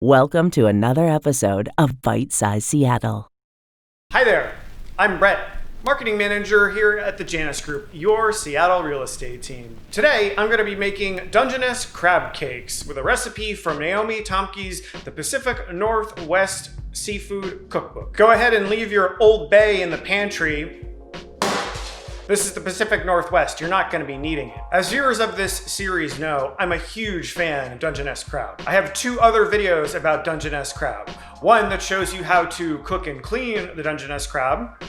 Welcome to another episode of Bite Size Seattle. Hi there, I'm Brett, Marketing Manager here at the JanusGroup, your Seattle real estate team. Today, I'm going to be making Dungeness crab cakes with a recipe from Naomi Tomke's The Pacific Northwest Seafood Cookbook. Go ahead and leave your Old Bay in the pantry. This is the Pacific Northwest. You're not going to be needing it. As viewers of this series know, I'm a huge fan of Dungeness crab. I have two other videos about Dungeness crab. One that shows you how to cook and clean the Dungeness crab,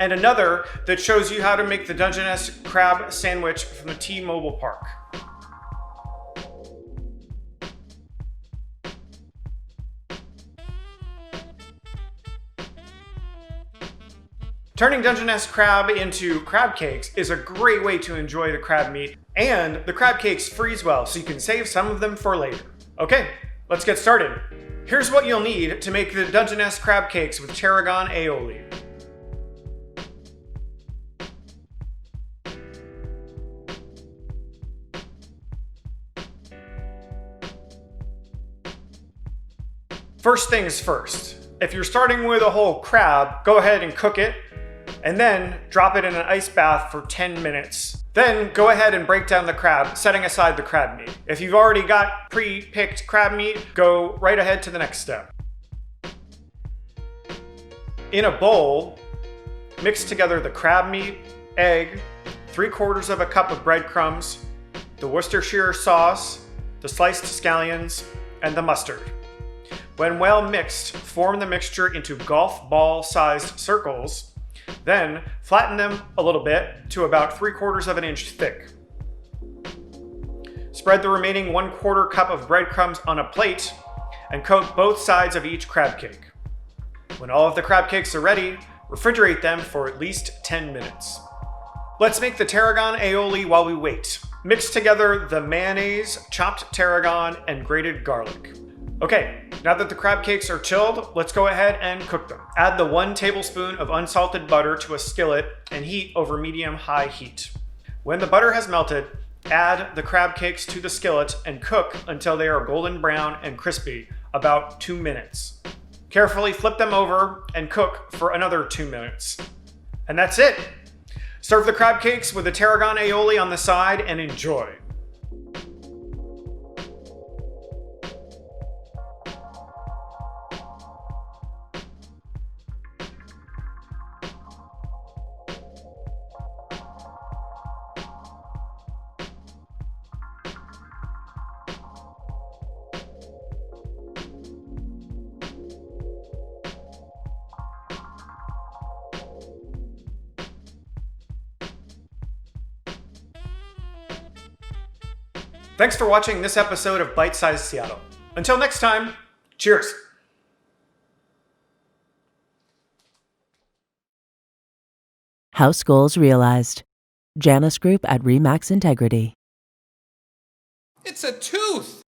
and another that shows you how to make the Dungeness crab sandwich from the T-Mobile Park. Turning Dungeness crab into crab cakes is a great way to enjoy the crab meat, and the crab cakes freeze well, so you can save some of them for later. Okay, let's get started. Here's what you'll need to make the Dungeness crab cakes with tarragon aioli. First things first, if you're starting with a whole crab, go ahead and cook it, and then drop it in an ice bath for 10 minutes. Then go ahead and break down the crab, setting aside the crab meat. If you've already got pre-picked crab meat, go right ahead to the next step. In a bowl, mix together the crab meat, egg, 3/4 of a cup of breadcrumbs, the Worcestershire sauce, the sliced scallions, and the mustard. When well mixed, form the mixture into golf ball-sized circles. Then flatten them a little bit to about 3/4 of an inch thick. Spread the remaining 1/4 cup of breadcrumbs on a plate and coat both sides of each crab cake. When all of the crab cakes are ready, refrigerate them for at least 10 minutes. Let's make the tarragon aioli while we wait. Mix together the mayonnaise, chopped tarragon, and grated garlic. Okay, now that the crab cakes are chilled, let's go ahead and cook them. Add the 1 tablespoon of unsalted butter to a skillet and heat over medium-high heat. When the butter has melted, add the crab cakes to the skillet and cook until they are golden brown and crispy, about 2 minutes. Carefully flip them over and cook for another 2 minutes. And that's it! Serve the crab cakes with the tarragon aioli on the side and enjoy. Thanks for watching this episode of Bite Size Seattle. Until next time, cheers! House goals realized. JanusGroup at RE/MAX Integrity. It's a tooth!